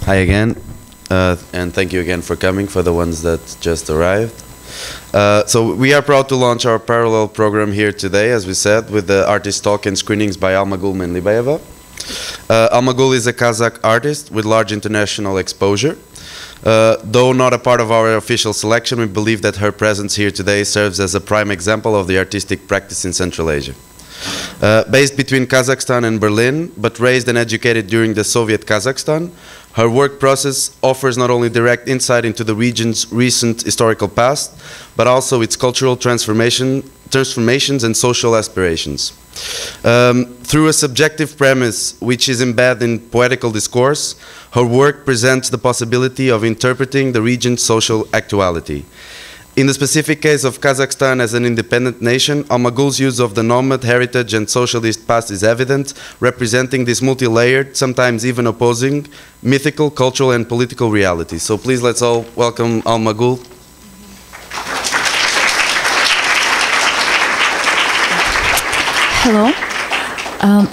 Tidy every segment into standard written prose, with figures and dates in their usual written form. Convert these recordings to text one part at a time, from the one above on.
Hi again, and thank you again for coming, for the ones that just arrived. So we are proud to launch our parallel program here today, as we said, with the artist talk and screenings by Almagul Menlibayeva. Almagul is a Kazakh artist with large international exposure. Though not a part of our official selection, we believe that her presence here today serves as a prime example of the artistic practice in Central Asia. Based between Kazakhstan and Berlin, but raised and educated during the Soviet Kazakhstan, her work process offers not only direct insight into the region's recent historical past, but also its cultural transformations and social aspirations. Through a subjective premise which is embedded in poetical discourse, her work presents the possibility of interpreting the region's social actuality. In the specific case of Kazakhstan as an independent nation, Almagul's use of the nomad, heritage and socialist past is evident, representing this multi-layered, sometimes even opposing, mythical, cultural and political reality. So please let's all welcome Almagul. Hello.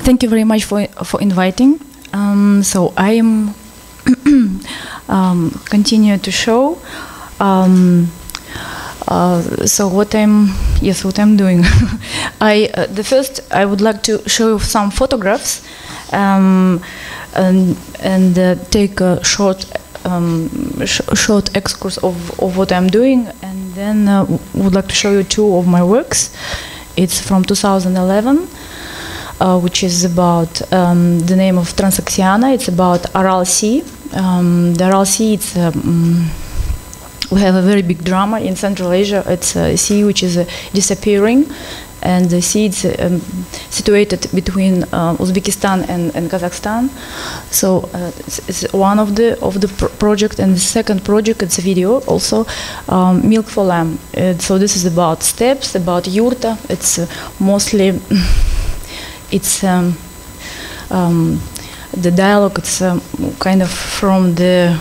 Thank you very much for inviting. So I am continue to show. So what I'm doing. First I would like to show you some photographs and take a short excursus of what I'm doing, and then would like to show you two of my works. It's from 2011, which is about the name of Transoxiana. It's about Aral Sea. The Aral Sea, it's we have a very big drama in Central Asia. It's a sea which is disappearing, and the sea is situated between Uzbekistan and Kazakhstan. So it's one of the project, and the second project, it's a video also, Milk for Lamb. So this is about steppes, about yurta. It's mostly it's the dialogue. It's kind of from the.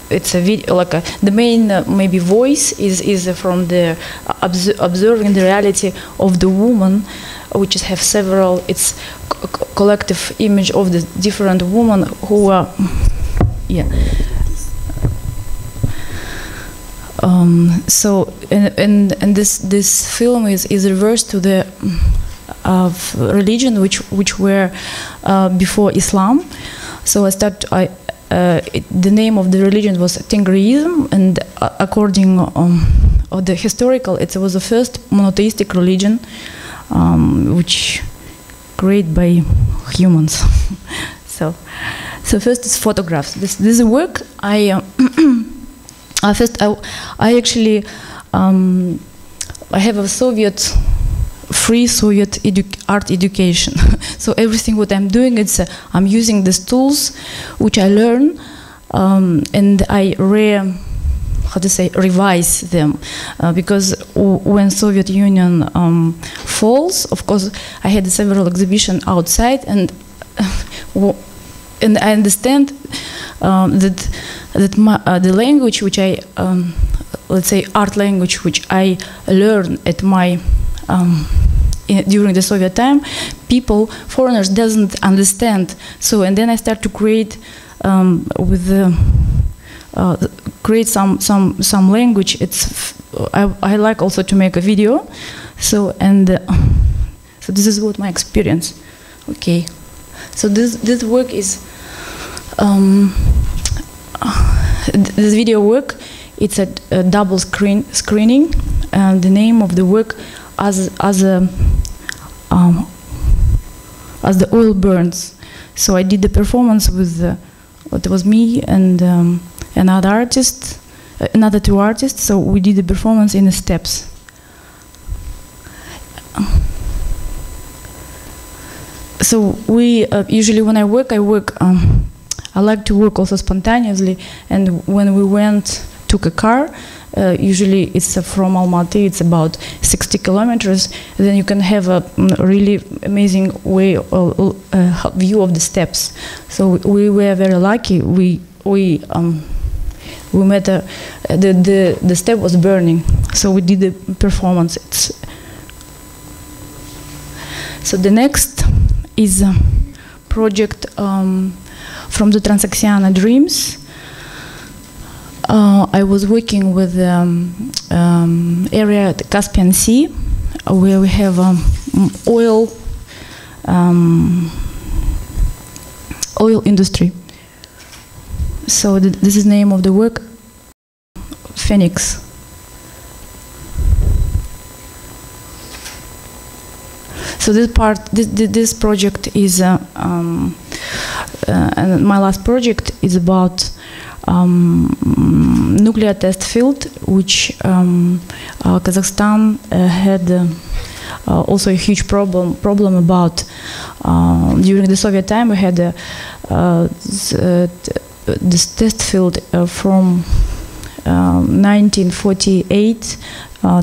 It's a video, like the main maybe voice is from the observing the reality of the woman, which is have several. It's collective image of the different women who are, yeah. So and this film is reversed to the religion which were before Islam. So the name of the religion was Tingriism, and according of the historical, it was the first monotheistic religion, which created by humans. So first is photographs. This is a work I actually I have a free Soviet art education. So everything what I'm doing, it's I'm using these tools which I learn, and I revise them, because when Soviet Union falls, of course I had several exhibitions outside, and I understand that the language which I let's say art language which I learn at my during the Soviet time, foreigners doesn't understand. So, and then I start to create create some language. I like also to make a video. So so this is what my experience. Okay, so this work is this video work. It's a double screening, and the name of the work as the oil burns. So I did the performance with it was me and another artist, another two artists. So we did the performance in the steps. So we usually when I work, I like to work also spontaneously. And when we took a car. Usually it's from Almaty, it's about 60 kilometers. Then you can have a really amazing view of the steppes. So we were very lucky. We met the steppe was burning. So we did the performance. So the next is a project from the Transaxiana Dreams. I was working with area at the Caspian Sea, where we have oil industry. So this is the name of the work, Phoenix. So this project is, and my last project is about nuclear test field, which Kazakhstan had also a huge problem about. During the Soviet time, we had this test field from 1948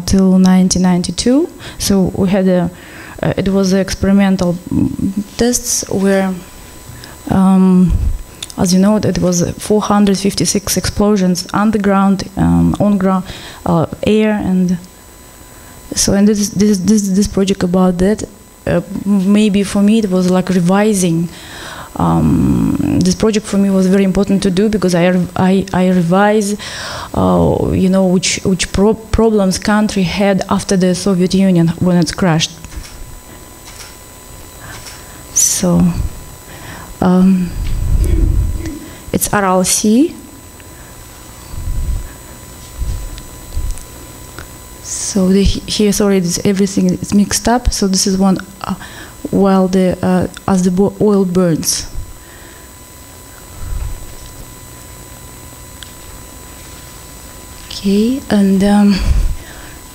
till 1992. So we had it was experimental tests where, as you know, it was 456 explosions underground, on ground, air, and so. And this project about that. Maybe for me it was like revising. This project for me was very important to do because I revise, you know, which problems country had after the Soviet Union when it crashed. So it's Aral Sea. So here, sorry, everything is mixed up. So this is one while as the oil burns. Okay, and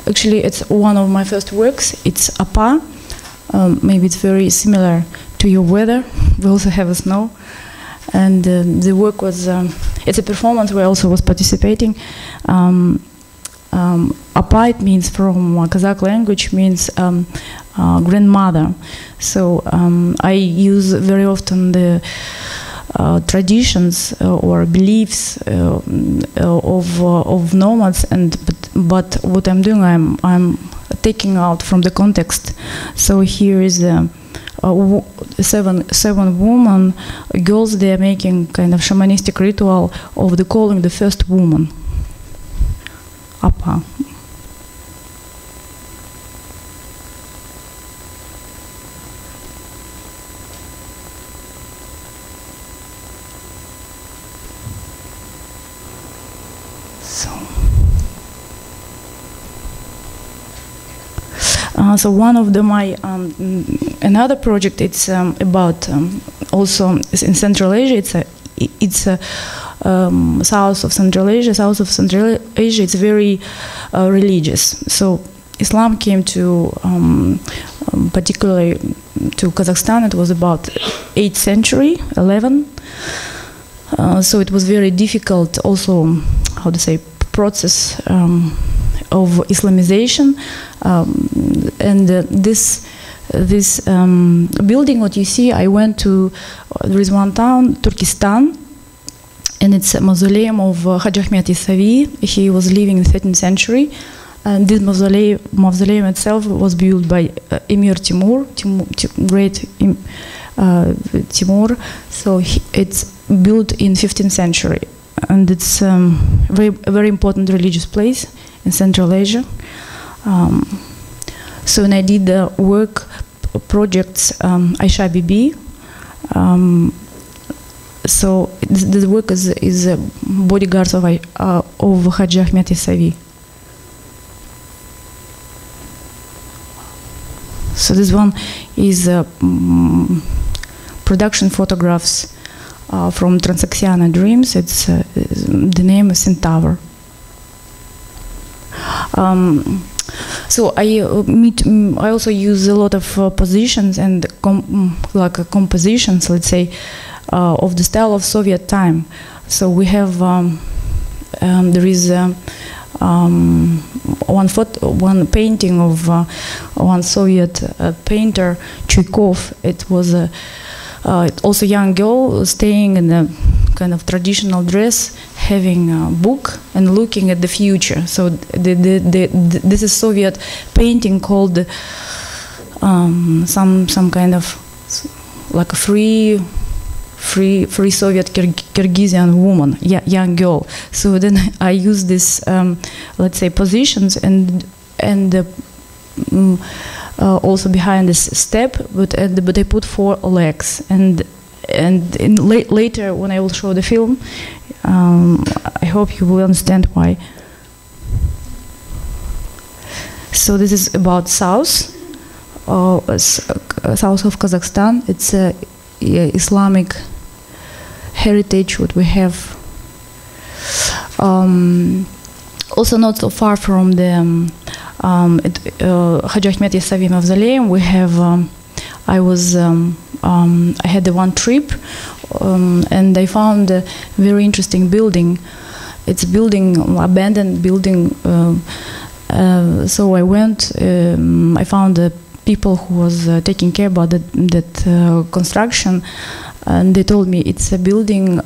actually it's one of my first works. It's Apa. Maybe it's very similar to your weather. We also have a snow. And the work was, it's a performance where I also was participating. Apa, it means from Kazakh language, means grandmother. So I use very often the traditions or beliefs of nomads, but what I'm doing, I'm taking out from the context. So here is seven women, girls. They are making kind of shamanistic ritual of the calling the first woman. Apa. So one of my another project, it's about also in Central Asia. It's south of Central Asia. South of Central Asia, it's very religious. So Islam came to particularly to Kazakhstan. It was about 8th century, 11. So it was very difficult. Also, how to say, process of Islamization, and this building, what you see, I went to. There is one town, Turkestan, and it's a mausoleum of Haji Ahmed Isavi. He was living in the 13th century, and this mausoleum itself was built by Emir Timur, great Timur. So it's built in 15th century, and it's a very important religious place in Central Asia. So when I did the work projects, Aisha Bibi. So the work is bodyguards of Haji Ahmed Isavi. So this one is production photographs from Transaxiana Dreams. It's the name is Centaur. So I also use a lot of positions and compositions, let's say, of the style of Soviet time. So we have there is one painting of one Soviet painter, Chuikov. It was also a young girl staying in a kind of traditional dress, having a book and looking at the future. So this is Soviet painting called some kind of like a free free Soviet Kyrgyzstan woman, young girl. So then I use this, let's say, positions and also behind this step, but I put 4 legs. And later when I will show the film, I hope you will understand why. So this is about south of Kazakhstan. It's Islamic heritage what we have. Also not so far from the Haji Ahmed Yasavi Mausoleum. We have. I had the one trip, and I found a very interesting building. It's abandoned building. So I went. I found the people who was taking care about that construction, and they told me it's a building.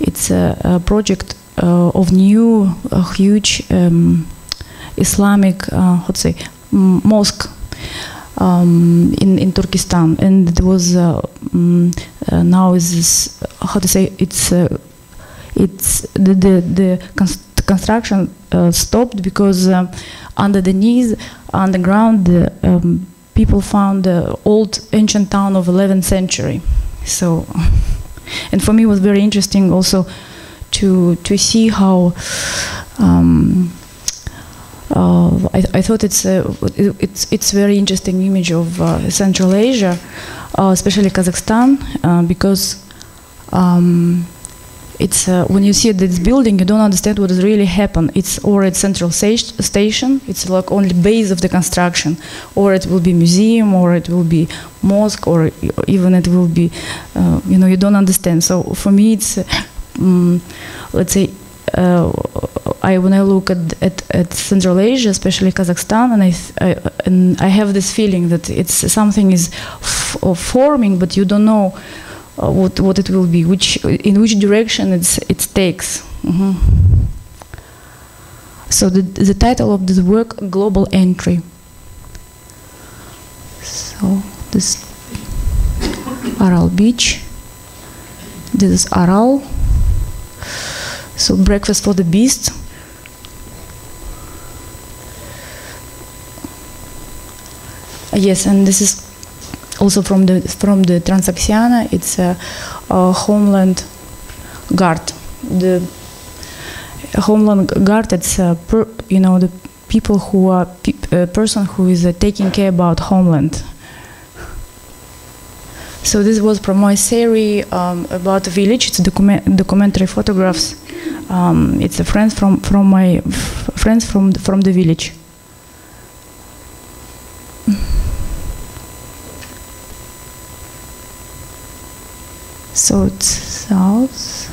It's a project of new huge Islamic mosque in Turkestan, and it was now is this, how to say, it's the construction stopped because underground people found the old ancient town of 11th century. So, and for me it was very interesting also to see how I thought it's very interesting image of Central Asia, especially Kazakhstan, because it's when you see this building, you don't understand what has really happened. It's or it's central station. It's like only base of the construction, or it will be museum, or it will be mosque, or even it will be, you don't understand. So for me, it's let's say. When I look at Central Asia, especially Kazakhstan, and I have this feeling that it's something is forming, but you don't know what it will be, in which direction it takes. So the title of this work, Global Entry. So this Aral Beach. This is Aral. So breakfast for the beast. Yes, and this is also from the Transoxiana. It's a homeland guard. The homeland guard. It's the people who are person who is taking care about homeland. So this was from my series about the village. It's documentary photographs. It's a friends from my friends from the village. So it's south.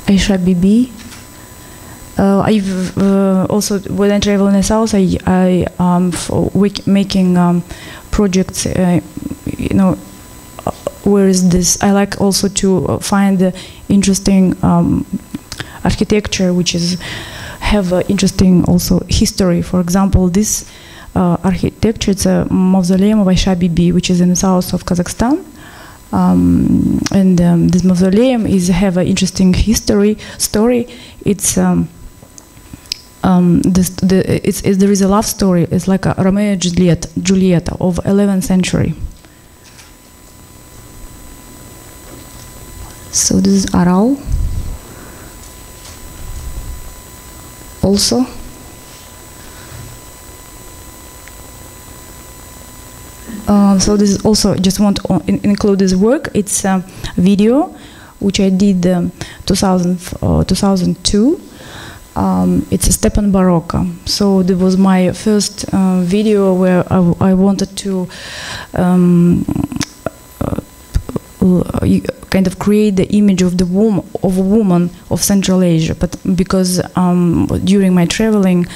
Aisha Bibi. I've also when I travel in the south, I making projects. Where is this? I like also to find the interesting architecture, which is have interesting also history. For example, this architecture, it's a mausoleum of Aisha Bibi, which is in the south of Kazakhstan. This mausoleum have an interesting story. It's there is a love story. It's like a Romeo and Juliet of 11th century. So this is Aral. Also. So this is also, just want to include this work. It's a video which I did 2002. It's a Stepan Barocca. So this was my first video where I wanted to kind of create the image of a woman of Central Asia, but because during my traveling,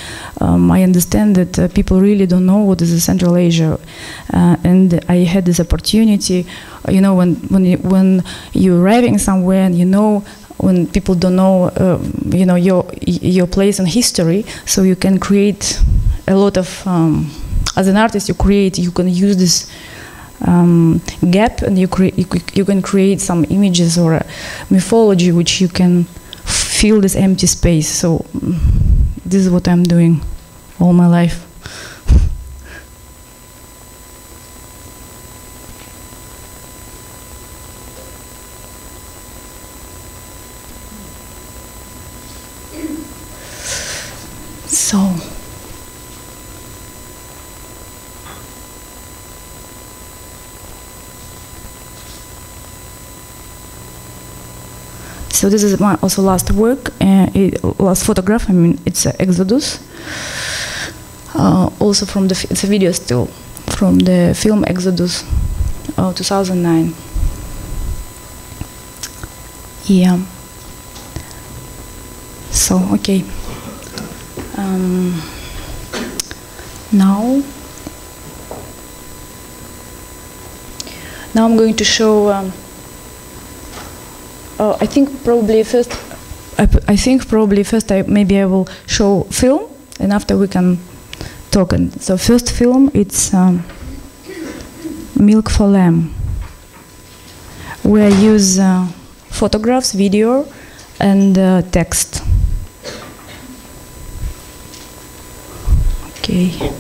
I understand that people really don't know what is Central Asia, and I had this opportunity. When you're arriving somewhere, and when people don't know, your place in history, so you can create a lot of. As an artist, you can use this gap, and you can create some images or a mythology which you can fill this empty space. So this is what I'm doing all my life. So this is my also last work, last photograph. I mean, it's Exodus. Also from the, it's a video still from the film Exodus, 2009. Yeah. So okay. Now I'm going to show. I think probably first. Maybe I will show film, and after we can talk. And so first film, it's Milk for Lamb, where I use photographs, video, and text. Okay.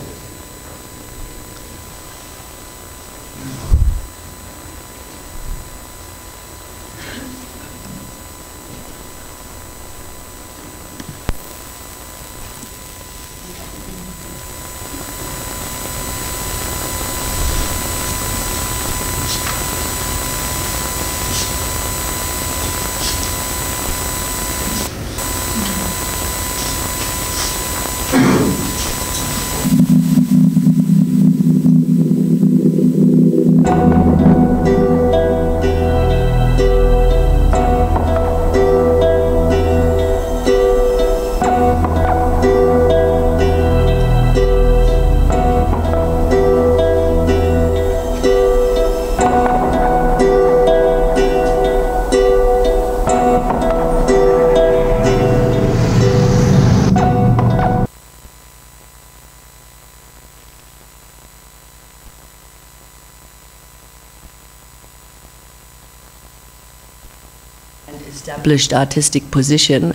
Established artistic position,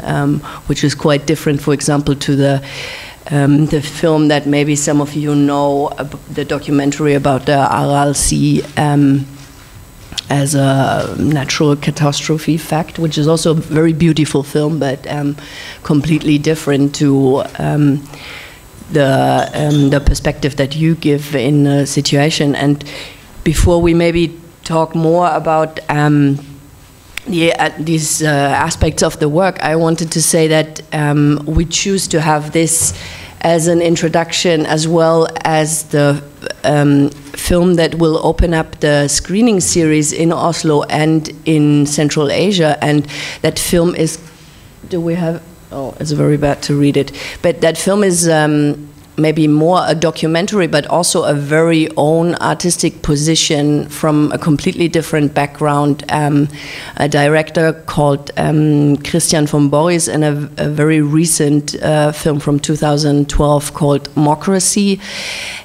which is quite different, for example, to the film that maybe some of you know, the documentary about the Aral Sea as a natural catastrophe fact, which is also a very beautiful film, but completely different to the perspective that you give in a situation. And before we maybe talk more about these aspects of the work, I wanted to say that we choose to have this as an introduction, as well as the film that will open up the screening series in Oslo and in Central Asia. And that film is, do we have, oh, it's very bad to read it, but that film is maybe more a documentary, but also a very own artistic position from a completely different background. A director called Christian von Boris, and a very recent film from 2012 called Democracy,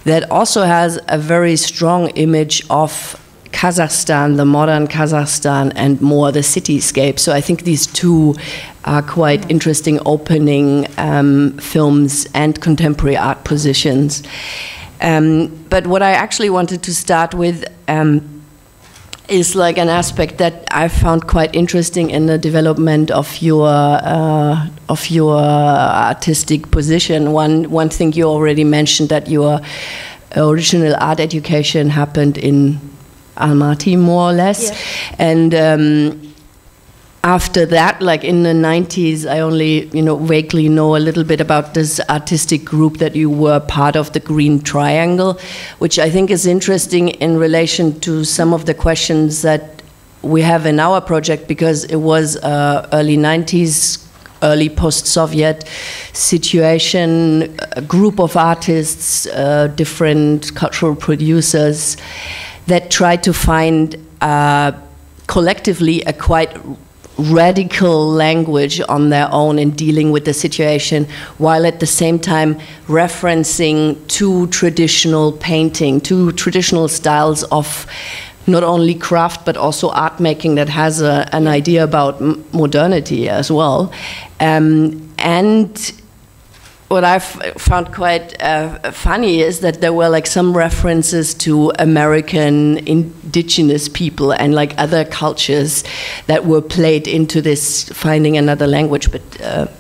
that also has a very strong image of Kazakhstan, the modern Kazakhstan, and more the cityscape. So I think these two are quite interesting opening films and contemporary art positions. But what I actually wanted to start with is like an aspect that I found quite interesting in the development of your artistic position. One thing you already mentioned, that your original art education happened in Almaty, more or less. Yeah. And after that, like in the 90s, I only, vaguely know a little bit about this artistic group that you were part of, the Green Triangle, which I think is interesting in relation to some of the questions that we have in our project, because it was early 90s, early post-Soviet situation, a group of artists, different cultural producers, that try to find collectively a quite radical language on their own in dealing with the situation, while at the same time referencing two traditional painting, two traditional styles of not only craft but also art making that has an idea about modernity as well. And what I've found quite funny is that there were like some references to American indigenous people and like other cultures that were played into this finding another language. But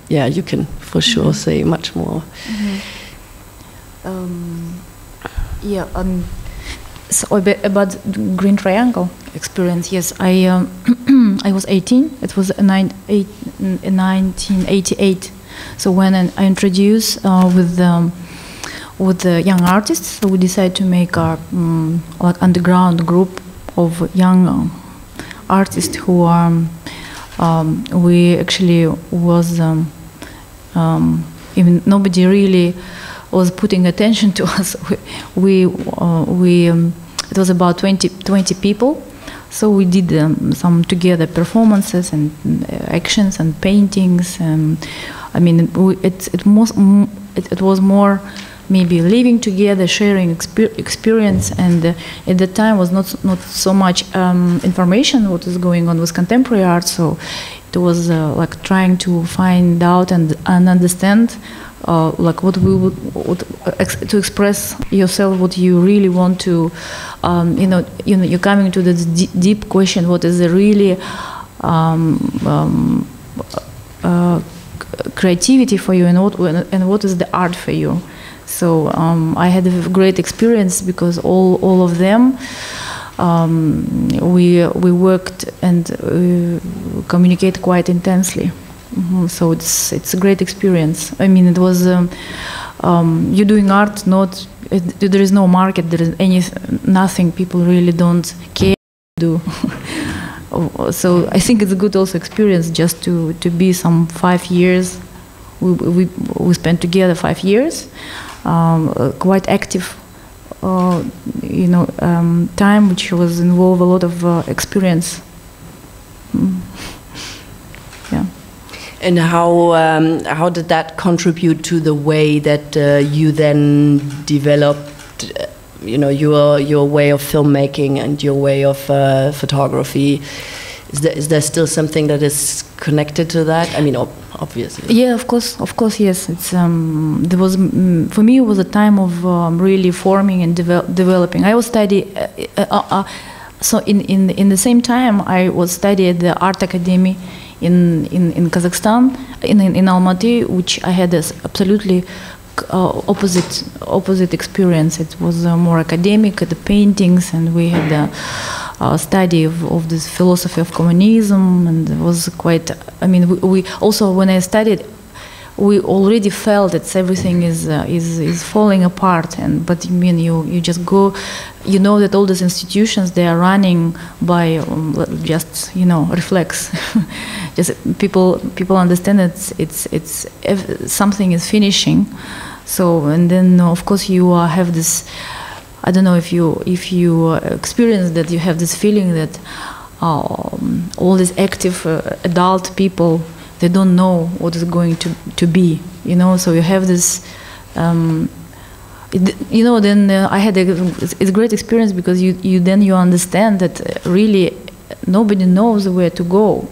yeah, you can for sure say much more. Yeah. So about Green Triangle experience, yes, I I was 18. It was in 1988. So when I introduced with the young artists, so we decided to make our like underground group of young artists who are we actually was even nobody really was putting attention to us. It was about 20 people. So we did some together performances and actions and paintings. I mean, it was more maybe living together, sharing experience, and at the time was not so much information what is going on with contemporary art. So it was like trying to find out and understand. Like what we would to express yourself, what you really want to, you're coming to the deep question: what is the really creativity for you, and what is the art for you? So I had a great experience because all of them. We worked and communicate quite intensely. So it's a great experience. I mean, it was you're doing art. There is no market. There is nothing. People really don't care to do. So I think it's a good also experience just to be some 5 years. We spent together 5 years, quite active. Time which was involved a lot of experience. Yeah. And how did that contribute to the way that you then developed, your way of filmmaking and your way of photography? Is there still something that is connected to that? I mean, obviously. Yeah, of course, yes. It's there was for me it was a time of really forming and developing. I was studying. So in the same time, I was studying at the Art Academy in Kazakhstan, in Almaty, which I had this absolutely opposite experience. It was more academic, the paintings, and we had a study of this philosophy of communism, and it was quite. I mean, we also when I studied, we already felt that everything is falling apart. But I mean, you just go, you know that all these institutions, they are running by just reflex. Just people understand that it's something is finishing. So and then of course you have this. I don't know if you experience that, you have this feeling that all these active adult people, they don't know what is going to be, So you have this, then I had it's a great experience because you understand that really nobody knows where to go,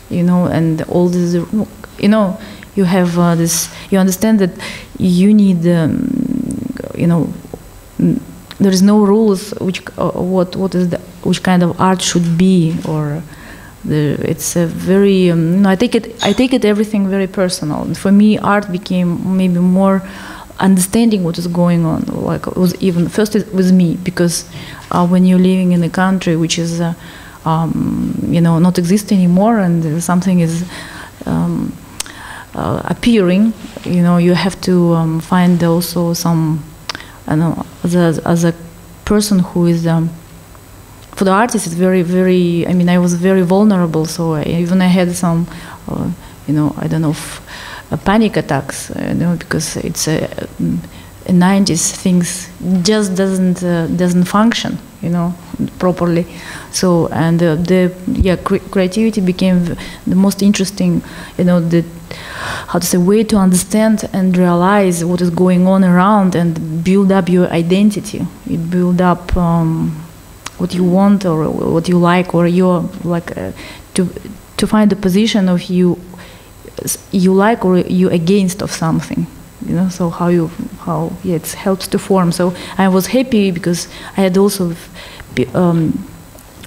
and all this, you have this. You understand that you need, there is no rules which kind of art should be, or it's a very I take it everything very personal. And for me, art became maybe more understanding what is going on. Like it was even first with me, because when you're living in a country which is not exist anymore, and something is appearing, you have to find also some. I know, as a person who is for the artist, it's very, very. I mean, I was very vulnerable, so I had some, I don't know, panic attacks, because it's in 90s things just doesn't function, properly. So and the creativity became the most interesting, the how to say way to understand and realize what is going on around and build up your identity. You build up what you want or what you like, or you're like to find the position of you like or you against of something. So it helps to form. So I was happy because I had also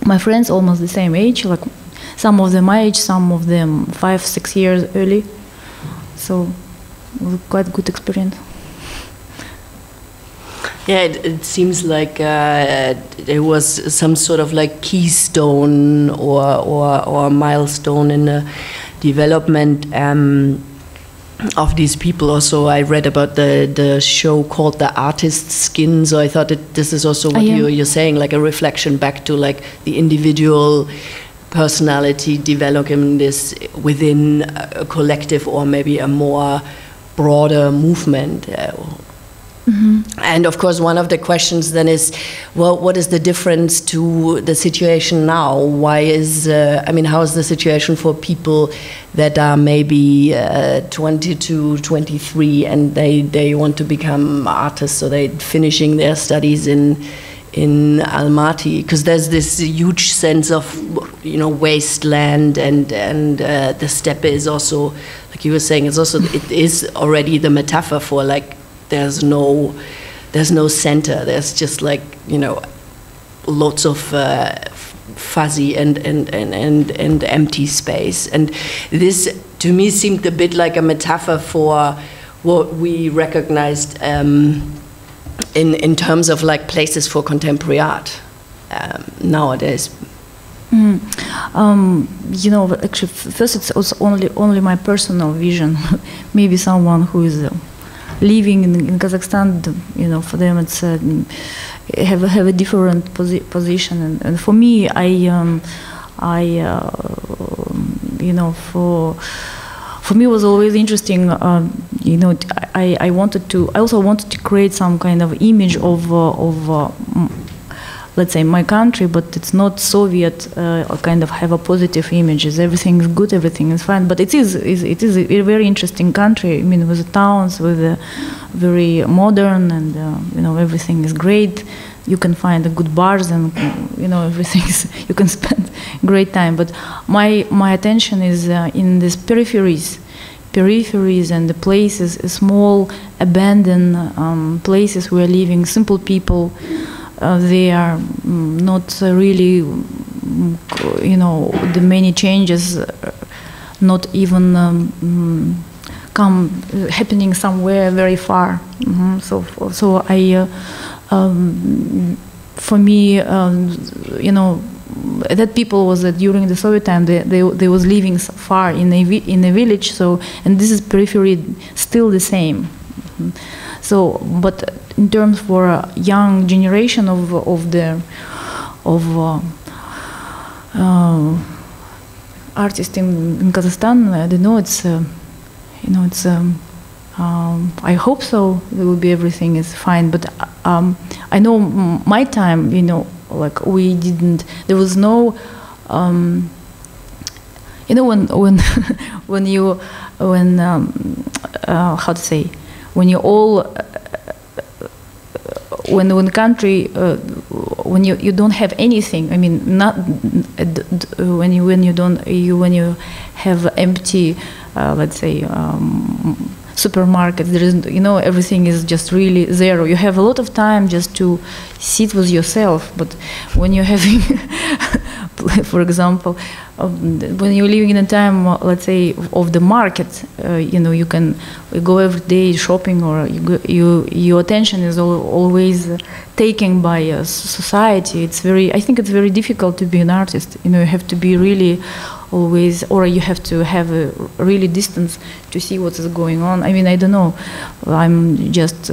my friends almost the same age, like some of them my age, some of them 5-6 years early. So it was quite a good experience. Yeah, it seems like there was some sort of like keystone or milestone in the development of these people. Also, I read about the show called The Artist's Skin, so I thought that this is also what you're saying, like a reflection back to like the individual personality developing this within a collective or maybe a more broader movement. And of course, one of the questions then is, well, what is the difference to the situation now? Why is, how is the situation for people that are maybe 22, 23 and they want to become artists, so they're finishing their studies in Almaty? Because there's this huge sense of, wasteland and the steppe is also, like you were saying, it is already the metaphor for like, there's no center. There's just like lots of fuzzy and empty space. And this to me seemed a bit like a metaphor for what we recognized in terms of like places for contemporary art nowadays. Actually, first it's also only my personal vision. Maybe someone who is living in Kazakhstan, for them it's have a different position, and for me, for me it was always interesting. I also wanted to create some kind of image of let's say my country, but it's not Soviet. Kind of have a positive images. Everything is good, everything is fine. But it is a very interesting country. I mean, with the towns, with very modern, and everything is great. You can find good bars, and everything is, you can spend great time. But my attention is in these peripheries and the places, small abandoned places where living simple people. They are not really, the many changes, not even happening somewhere very far. So for me, that people was that during the Soviet time they was living far in a village. So, and this is periphery still the same. So, but in terms for a young generation of artists in Kazakhstan, I don't know. I hope so. There will be everything is fine. But I know my time. Like we didn't. There was no. How to say. When you all, when country, when you don't have anything. I mean, not when you have empty, let's say, supermarkets. There is, everything is just really zero. You have a lot of time just to sit with yourself. But when you're having, for example, when you're living in a time, let's say, of the market, you can go every day shopping, or your attention is always taken by society. I think it's very difficult to be an artist. You have to be really always, or you have to have a really distance to see what is going on. I mean, I don't know. I'm just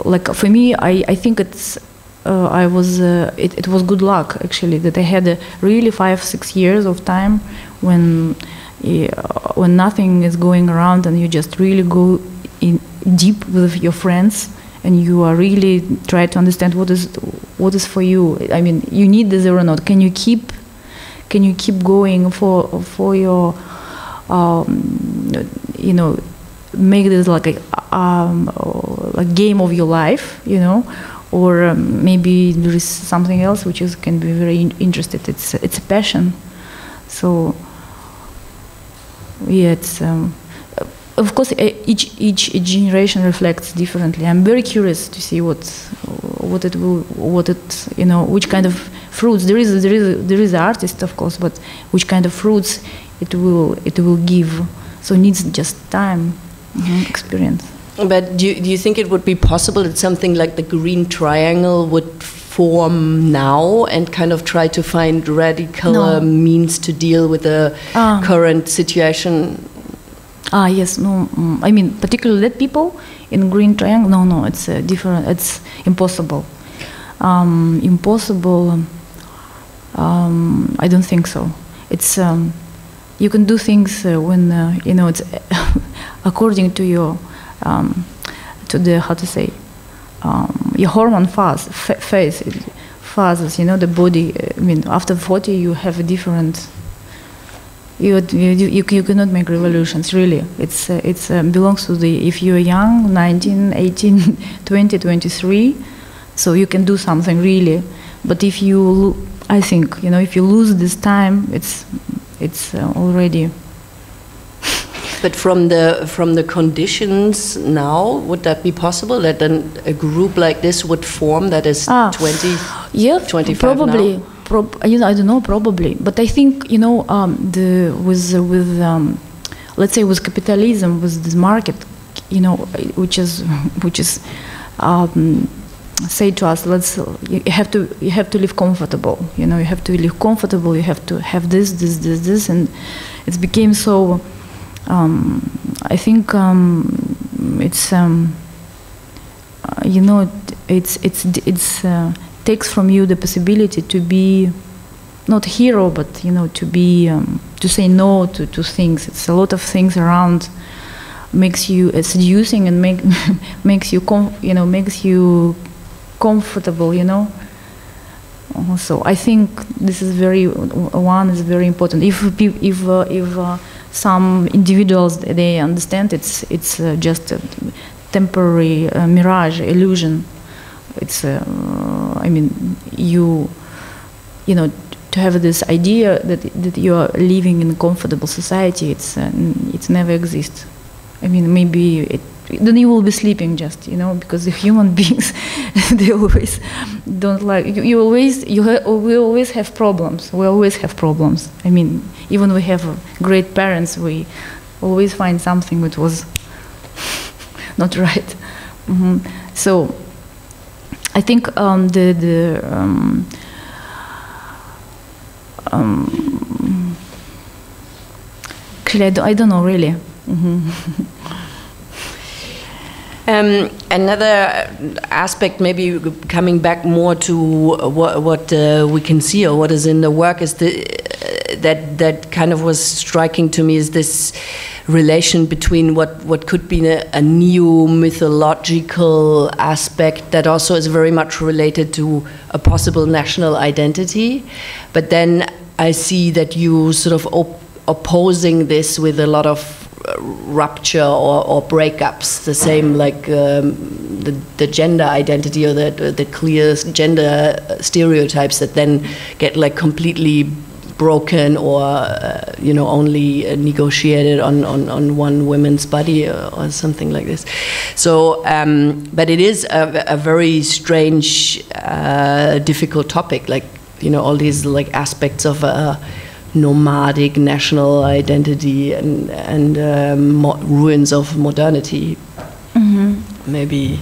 like for me, I think it's. It was good luck actually that I had really 5-6 years of time when nothing is going around and you just really go in deep with your friends and you are really trying to understand what is for you. I mean, you need this or not. Can you keep going for your you know, make this like a game of your life, you know, or maybe there is something else which can be very interested. It's a passion. So yeah, it's of course each generation reflects differently. I'm very curious to see what you know, which kind of fruits there is the artist, of course, but which kind of fruits it will give. So it needs just time, experience. But do you think it would be possible that something like the Green Triangle would form now and kind of try to find radical means to deal with the current situation? Yes, no. I mean, particularly that people in Green Triangle. No, it's different. It's impossible. Impossible. I don't think so. It's you can do things when you know, it's according to your to the, how to say, your hormone phases. You know, the body. I mean, after 40, you have a different. You cannot make revolutions, really. It's belongs to the, if you're young, 19, 18, 20, 23, so you can do something, really. But if you, I think, you know, if you lose this time, it's already. But from the conditions now, would that be possible that then a group like this would form that is 20, yeah, 25 probably. now? You know, I don't know, probably, but I think, you know, let's say with capitalism, with this market, you know, which is say to us, you have to live comfortable. You know, you have to live comfortable. You have to have this, and it became so. I think it's you know, it's takes from you the possibility to be not a hero, but you know, to be to say no to things. It's a lot of things around makes you seducing and makes you comfortable. You know. So I think this is very important. If some individuals, they understand it's just a temporary mirage, illusion. It's I mean, you know, to have this idea that you are living in a comfortable society, it's never exists. I mean, maybe then you will be sleeping, just, you know, because the human beings, they always don't like, we always have problems. We always have problems. I mean, even we have great parents, we always find something that was not right. So I think I don't know, really. Another aspect, maybe coming back more to what we can see or what is in the work, is that kind of was striking to me, is this relation between what could be a new mythological aspect that also is very much related to a possible national identity, but then I see that you sort of opposing this with a lot of rupture or breakups, the same like the gender identity or the clear gender stereotypes that then get like completely broken or you know, only negotiated on one woman's body or something like this. So but it is a very strange difficult topic, like, you know, all these like aspects of nomadic national identity and ruins of modernity. Maybe.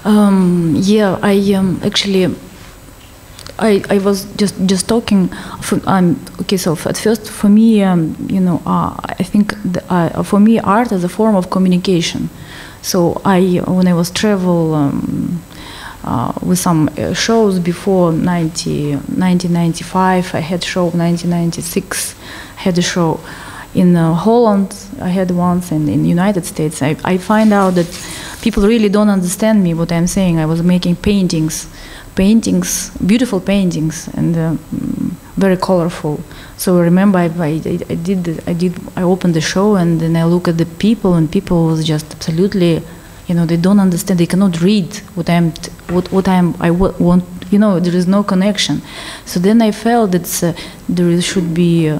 Yeah, I actually. I was just talking. Okay, so at first, for me, you know, I think for me, art is a form of communication. So when I was travel with some shows before 1995, I had show 1996. I had a show in Holland. I had once, and in the United States. I find out that people really don't understand me what I'm saying. I was making paintings, beautiful paintings, and very colorful. So I remember I opened the show, and then I look at the people, and people was just absolutely, you know, they don't understand. They cannot read what I want. You know, there is no connection. So then I felt that there should be. I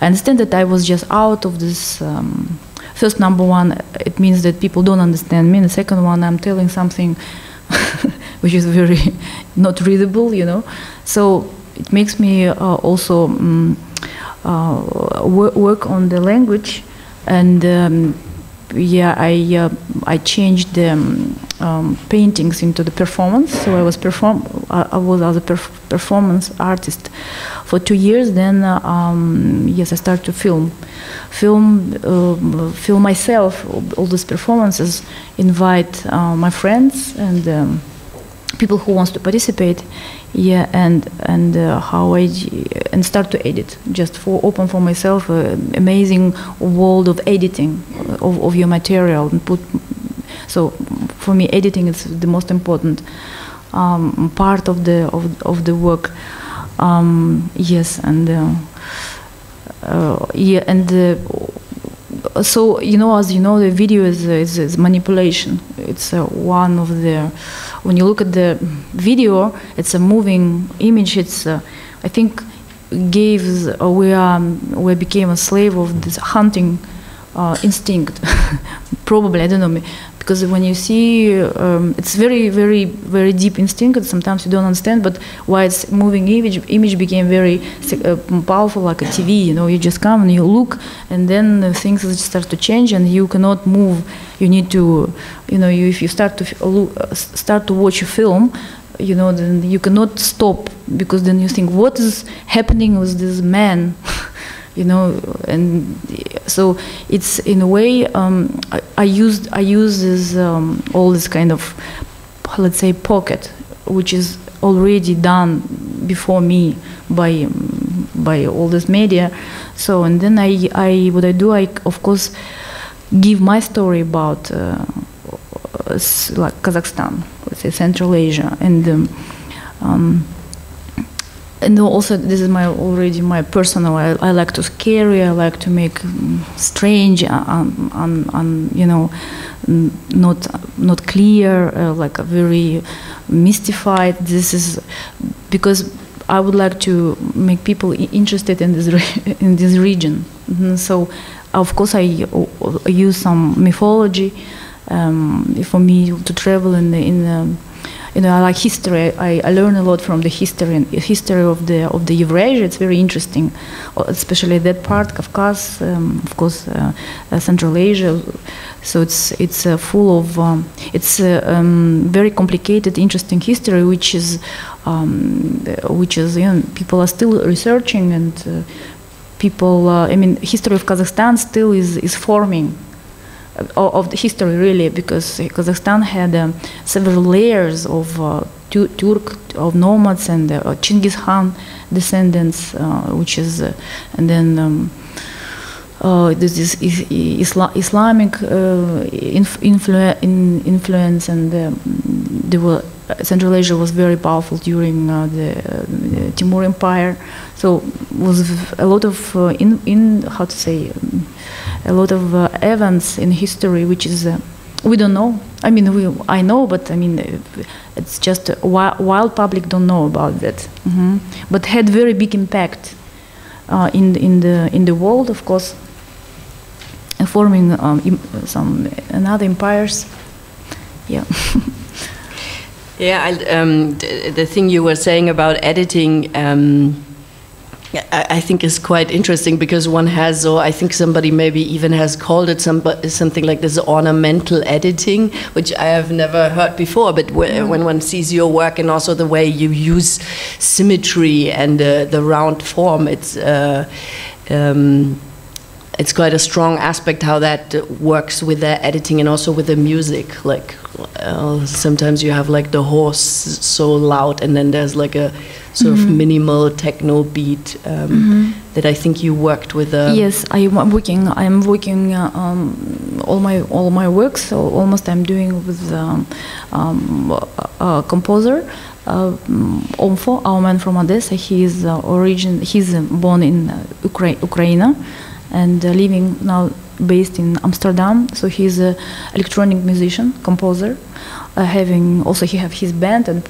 understand that I was just out of this. First, number one, it means that people don't understand me. And the second one, I'm telling something which is very not readable, you know. So it makes me also work on the language, and yeah, I changed the paintings into the performance. So I was as a performance artist for 2 years. Then yes, I started to film myself, all these performances, invite my friends and people who wants to participate, yeah, and start to edit, just open for myself amazing world of editing of your material, and so for me editing is the most important part of the work. Yes, and yeah, and so, you know, as you know, the video is manipulation. It's one of the, when you look at the video, it's a moving image. It's I think gives we became a slave of this hunting instinct. Probably, I don't know, because when you see it's very, very, very deep instinct, and sometimes you don't understand, but why it's moving image became very powerful, like a TV, you know. You just come and you look, and then things start to change, and you cannot move. You need to, you know, if you start to watch a film, you know, then you cannot stop, because then you think, what is happening with this man? You know, and so it's in a way I use this all this kind of, let's say, pocket, which is already done before me by all this media. So, and then what I do, I of course give my story about like Kazakhstan, let's say Central Asia, and also this is my personal. I like to scary. I like to make strange, you know, not clear, like a very mystified. This is because I would like to make people interested in this region. So of course I use some mythology for me to travel in. You know, I like history. I learn a lot from the history of the Eurasia. It's very interesting, especially that part, Caucasus, of course, Central Asia. So it's full of very complicated, interesting history, which is you know, people are still researching, and people. I mean, history of Kazakhstan still is forming. Of the history, really, because Kazakhstan had several layers of Turk, of nomads, and Chinggis Khan descendants, which is, and then this is Islamic influence, and Central Asia was very powerful during the Timur Empire. So was a lot of how to say. A lot of events in history, which is we don't know. I mean, I know, but I mean, it's just wild public don't know about that. But had very big impact in the world, of course, forming some another empires. Yeah. Yeah, the thing you were saying about editing. I think is quite interesting, because one has, or I think somebody maybe even has called it something like this ornamental editing, which I have never heard before. But when one sees your work and also the way you use symmetry and the round form, it's it's quite a strong aspect how that works with the editing and also with the music. Like sometimes you have like the horse so loud, and then there's like a sort of minimal techno beat that I think you worked with. Yes, I'm working. All my works. So almost I'm doing with a composer. Omfo, our man from Odessa. He's born in Ukraine and living now based in Amsterdam. So he's an electronic musician, composer. He have his band and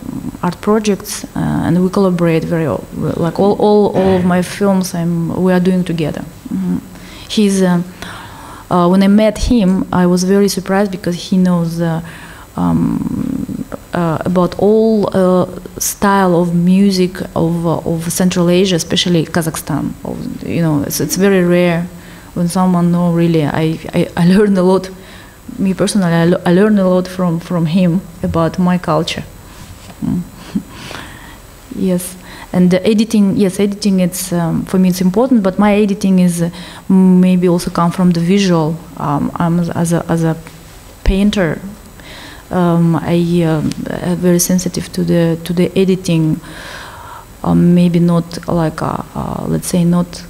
art projects, and we collaborate very well. Like all of my films, we are doing together. He's when I met him, I was very surprised because he knows about all style of music of Central Asia, especially Kazakhstan. It's very rare when someone know really. I learned a lot. Me personally, I learned a lot from him about my culture. Yes, and the editing. Yes, editing. It's for me it's important, but my editing is maybe also come from the visual. I'm as a painter. I very sensitive to the editing. Maybe not like let's say not.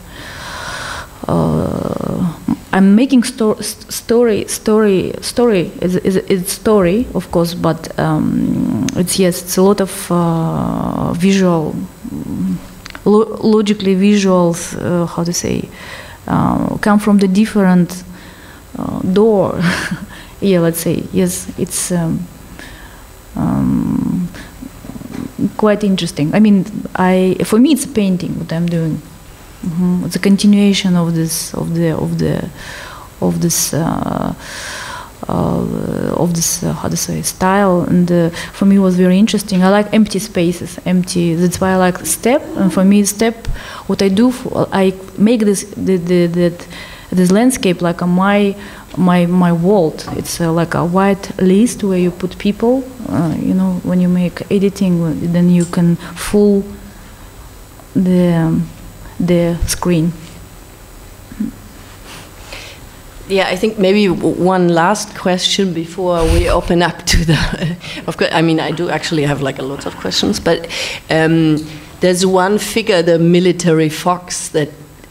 I'm making story. It's story, of course, but it's a lot of visual, logically visuals. How to say, come from the different door. Yeah, let's say yes. It's quite interesting. I mean, for me, it's painting. What I'm doing. It's a continuation of this how to say style, and for me it was very interesting. I like empty spaces, empty. That's why I like step. And for me, step. What I do, I make this landscape like my world. It's like a white list where you put people. When you make editing, then you can fool the screen. Yeah, I think maybe one last question before we open up to the. Of course, I mean I do actually have like a lot of questions, but there's one figure, the military fox, that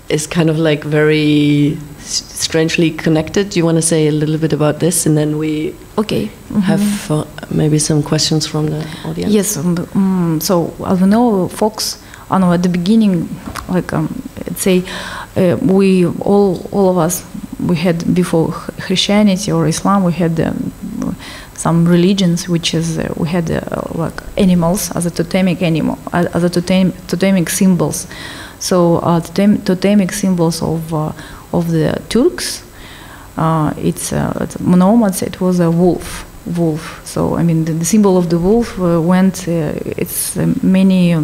is kind of like very strangely connected. Do you want to say a little bit about this, and then we have maybe some questions from the audience? Yes. So as we know, fox. At the beginning, like let's say, we all of us, we had before Christianity or Islam, we had some religions which is we had like animals as a totemic animal, as a totemic symbols. So totemic symbols of the Turks, it's monomads. It was a wolf. So I mean the symbol of the wolf went. It's many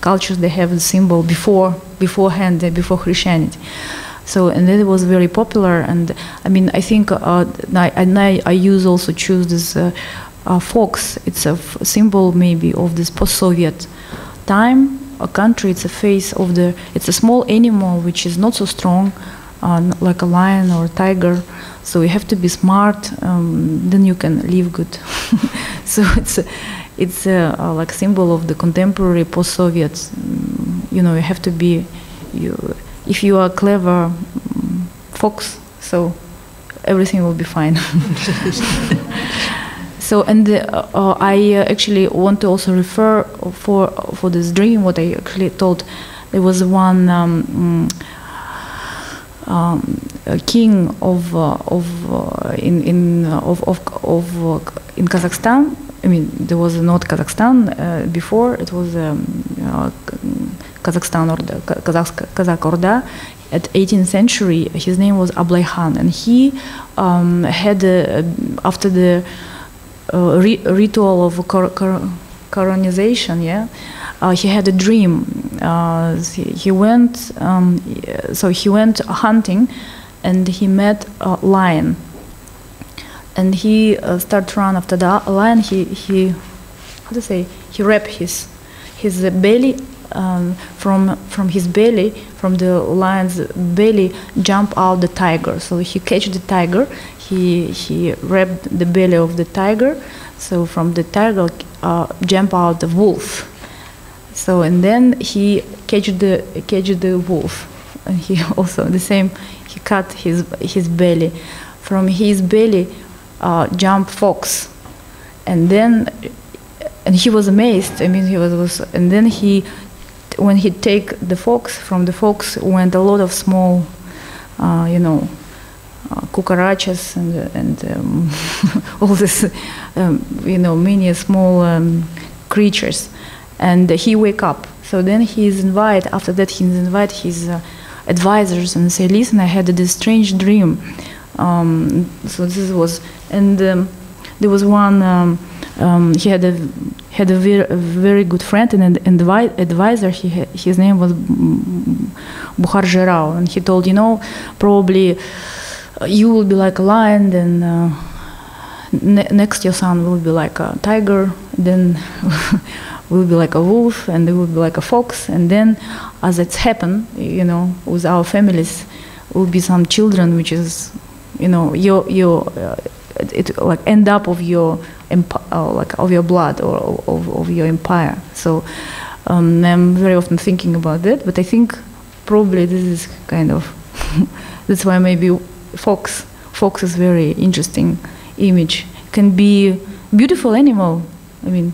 cultures they have the symbol beforehand before Christianity. So and then it was very popular. And I mean I think I choose this fox. It's a symbol maybe of this post-Soviet time. A country. It's a face of the. It's a small animal which is not so strong, like a lion or a tiger. So you have to be smart, then you can live good. So it's like symbol of the contemporary post-Soviets. You have to be, if you are clever fox, so everything will be fine. So and I actually want to also refer for this dream. What I actually told, there was one. King in Kazakhstan. I mean, there was not Kazakhstan before. It was Kazakhstan Orda, Kazakh Orda. At 18th century, his name was Ablay Khan, and he had after the ritual of coronization, he had a dream. He went hunting, and he met a lion. And he started to run after the lion. He wrapped his belly from his belly, from the lion's belly, jump out the tiger. So he catch the tiger, he wrapped the belly of the tiger. So from the tiger jump out the wolf. So and then he catch the wolf, and he also the same. He cut his belly. From his belly jump fox, and he was amazed. I mean, he was and then when he take the fox, from the fox went a lot of small, cucarachas and all this, many small creatures, and he wake up. So then after that he invite his advisors and say, listen, I had this strange dream. So this was, and there was one, he had a very good friend and an advisor. His name was Bukhar Zherao, and he told, probably you will be like a lion, then next your son will be like a tiger, then will be like a wolf, and they will be like a fox, and then as it's happened, with our families, will be some children, which is, it like end up of your like of your blood or of your empire. So I'm very often thinking about that, but I think probably this is kind of that's why maybe fox is very interesting image. Can be beautiful animal, I mean,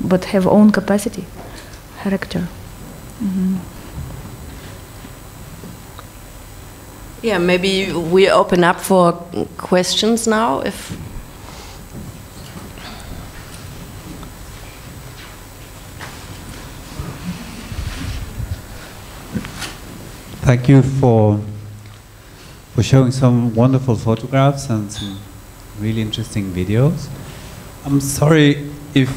but have own capacity, character. Yeah, maybe we open up for questions now. Thank you for showing some wonderful photographs and some really interesting videos. I'm sorry if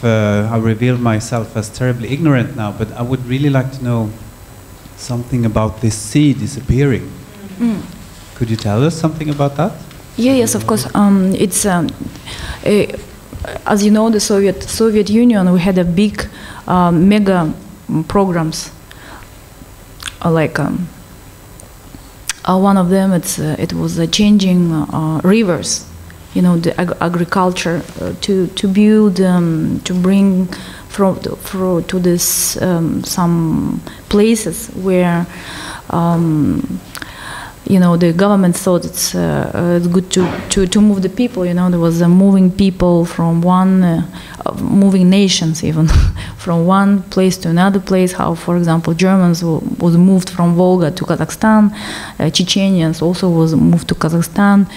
I reveal myself as terribly ignorant now, but I would really like to know something about this sea disappearing. Could you tell us something about that? Yes, of course. It's as you know, the Soviet Union. We had a big mega programs. Like one of them, it was changing rivers. The agriculture to build to bring to this some places where. The government thought it's good to move the people. There was moving people from moving nations even from one place to another place. How, for example, Germans was moved from Volga to Kazakhstan, Chechenians also was moved to Kazakhstan,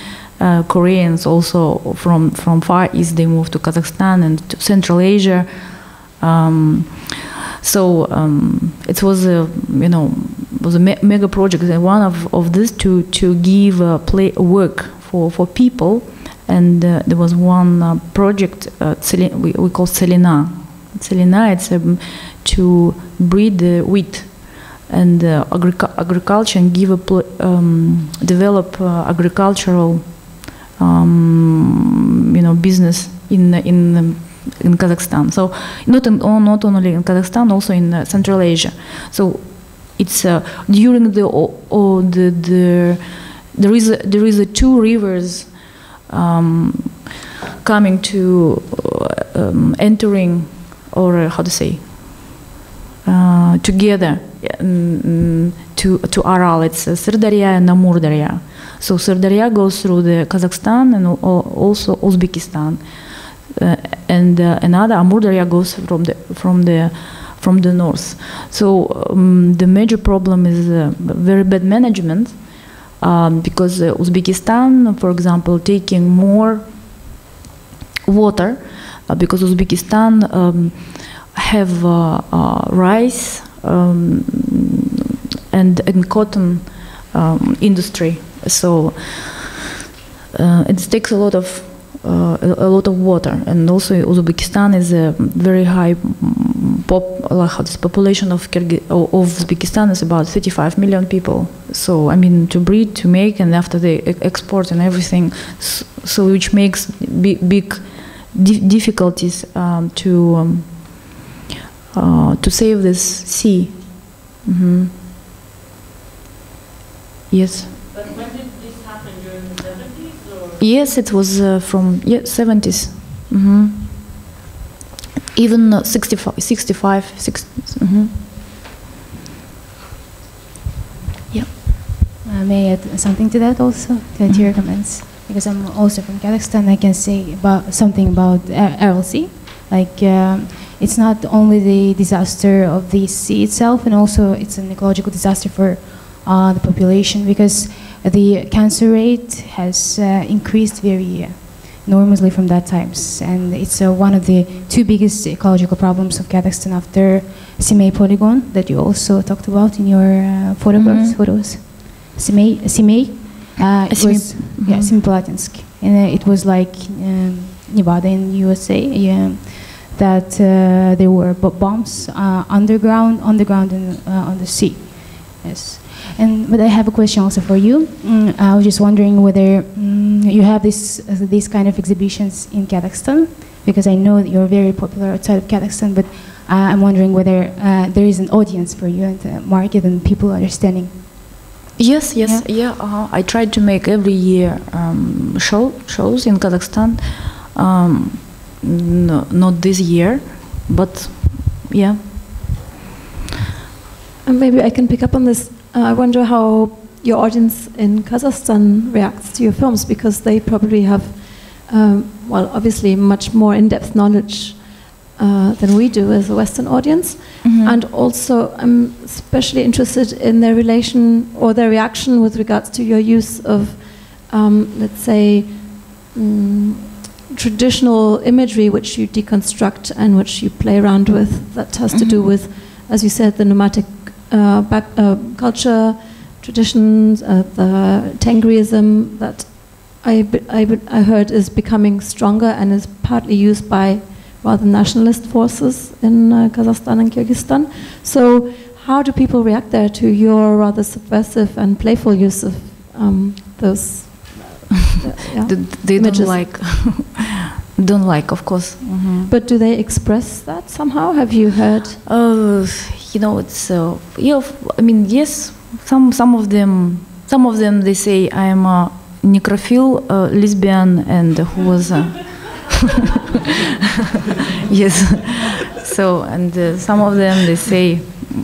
Koreans also from Far East they moved to Kazakhstan and to Central Asia. So it was was a mega project, and one of this to give work for people, and there was one project we call Celina. Celina, it's to breed the wheat and agriculture and give develop agricultural business in Kazakhstan. So not only in Kazakhstan, also in Central Asia. So it's during there is two rivers coming to entering, or how to say, together to Aral. It's Sirdarya and Amurdarya. So Sirdarya goes through the Kazakhstan and also Uzbekistan. And another Amurdarya goes from the north. So the major problem is very bad management, because Uzbekistan, for example, taking more water, because Uzbekistan have rice and cotton industry. So it takes a lot of water, and also Uzbekistan is a very high population of Uzbekistan is about 35 million people. So I mean, to breed, to make, and after they export and everything, so which makes big difficulties to to save this sea. Yes. But when did this happen, during the 70s? Or? Yes, it was from 70s. Even 65, 60. Yeah. May I add something to that also, to your comments? Because I'm also from Kazakhstan, I can say something about RLC. Like, it's not only the disaster of the sea itself, and also it's an ecological disaster for the population, because the cancer rate has increased very enormously from that times, and it's one of the two biggest ecological problems of Kazakhstan after Simei polygon that you also talked about in your photos. Simei, Simei Semipalatinsk, and it was like Nevada in USA. That there were bombs underground and on the sea. Yes. But I have a question also for you. I was just wondering whether you have these kind of exhibitions in Kazakhstan, because I know that you're very popular outside of Kazakhstan, but I'm wondering whether there is an audience for you and the market and people understanding. Yes. I try to make every year shows in Kazakhstan. No, not this year, but yeah. And maybe I can pick up on this. I wonder how your audience in Kazakhstan reacts to your films, because they probably have, well, obviously much more in-depth knowledge than we do as a Western audience. And also, I'm especially interested in their relation or their reaction with regards to your use of, let's say, traditional imagery which you deconstruct and which you play around with, that has to do with, as you said, the nomadic culture, traditions, the Tengriism that I heard is becoming stronger and is partly used by rather nationalist forces in Kazakhstan and Kyrgyzstan. So how do people react there to your rather subversive and playful use of those they images? don't like, of course. But do they express that somehow? Have you heard? It's I mean, yes. Some of them they say I am a necrophile, lesbian, and who was yes. So and some of them they say,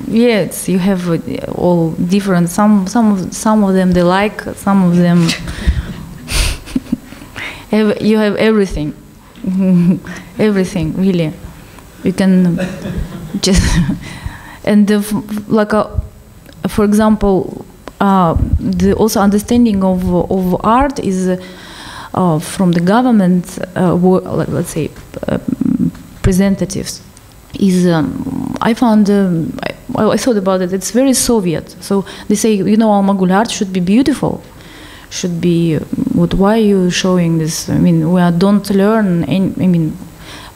yes, you have all different. Some of them they like. Some of them you have everything. Everything, really. You can just and for example, the also understanding of art is from the government, let's say, representatives. Is I found I thought about it. It's very Soviet. So they say, Almagul art should be beautiful. Should be why are you showing this? I mean, we don't learn.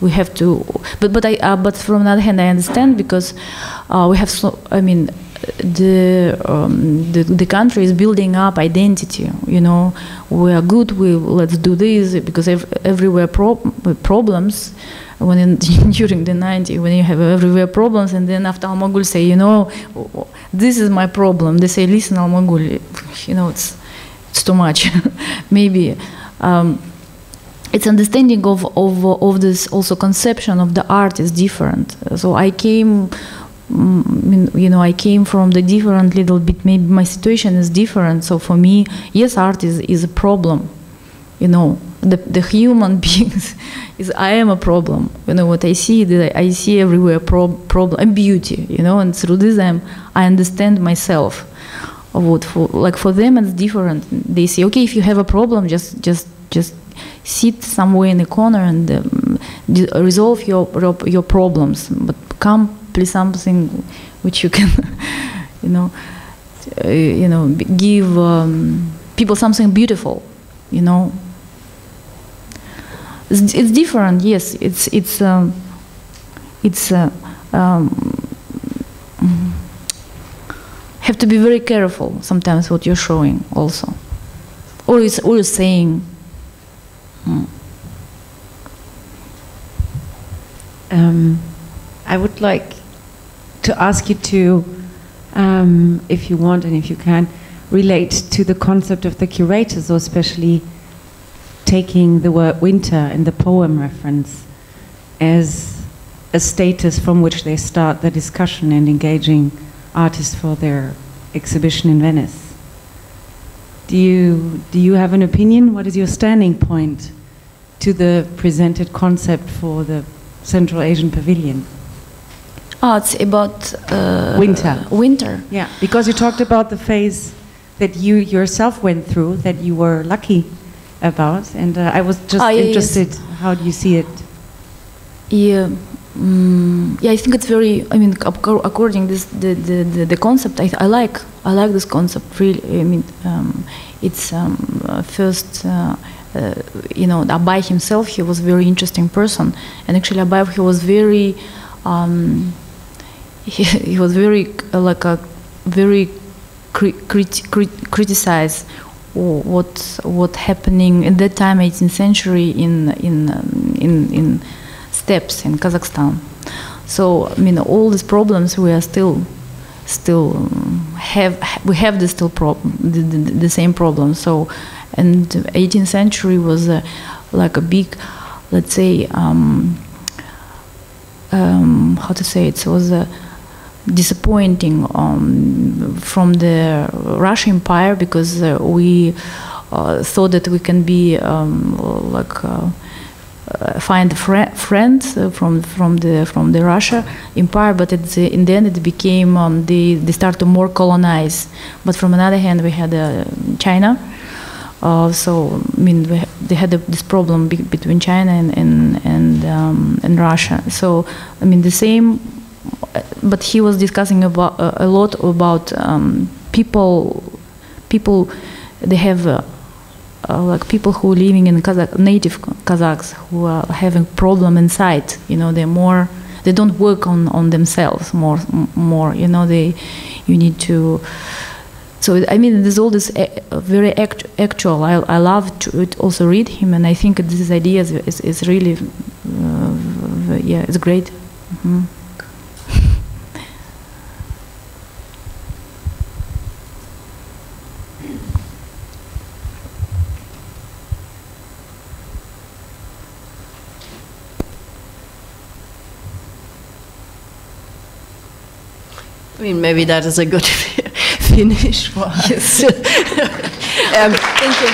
We have to. But from the other hand, I understand, because we have the country is building up identity. We are good. Let's do this, because everywhere problems. When during the 90s, when you have everywhere problems, and then after Almagul say, this is my problem. They say, listen, Almagul, it's too much. Maybe it's understanding of this also conception of the art is different. So I came, I came from the different little bit. Maybe my situation is different. So for me, yes, art is a problem. The human beings I am a problem. What I see, I see everywhere problem and beauty. And through this I understand myself. For them it's different. They say, okay, if you have a problem, just sit somewhere in the corner and resolve your problems. But come play something which you can, give people something beautiful. It's different. Yes, it's have to be very careful sometimes what you're showing also, or you're saying. I would like to ask you to, if you want and if you can, relate to the concept of the curators, or especially taking the word winter in the poem reference as a status from which they start the discussion and engaging artists for their exhibition in Venice. Do you have an opinion? What is your standing point to the presented concept for the Central Asian Pavilion? Oh, it's about winter. Winter. Yeah, because you talked about the phase that you yourself went through, that you were lucky about, and I was just interested. Yes. How do you see it? Yeah, yeah. I think it's very. I mean, according this the concept, I like this concept really. I mean, it's first. You know, Abay himself, he was a very interesting person, and actually Abay, he was very. He was very like a very criticize what happening at that time, 18th century in steppes in Kazakhstan. So I mean, all these problems we are still have the still the same problem. So, and 18th century was like a big, let's say, how to say it, was disappointing from the Russian Empire, because we thought that we can be find friends from the Russia Empire, but in the end it became they start to more colonize. But from another hand, we had China. So I mean, they had this problem between China and Russia. So I mean, the same. But he was discussing about a lot about people. They have like people who are living in native Kazakhs who are having problem inside. You know, they don't work on themselves more. You know, you need to. So I mean, there's all this very actual. I love to also read him, and I think this idea is really, yeah, it's great. Mm-hmm. I mean, maybe that is a good finish for us. Yes. Thank you.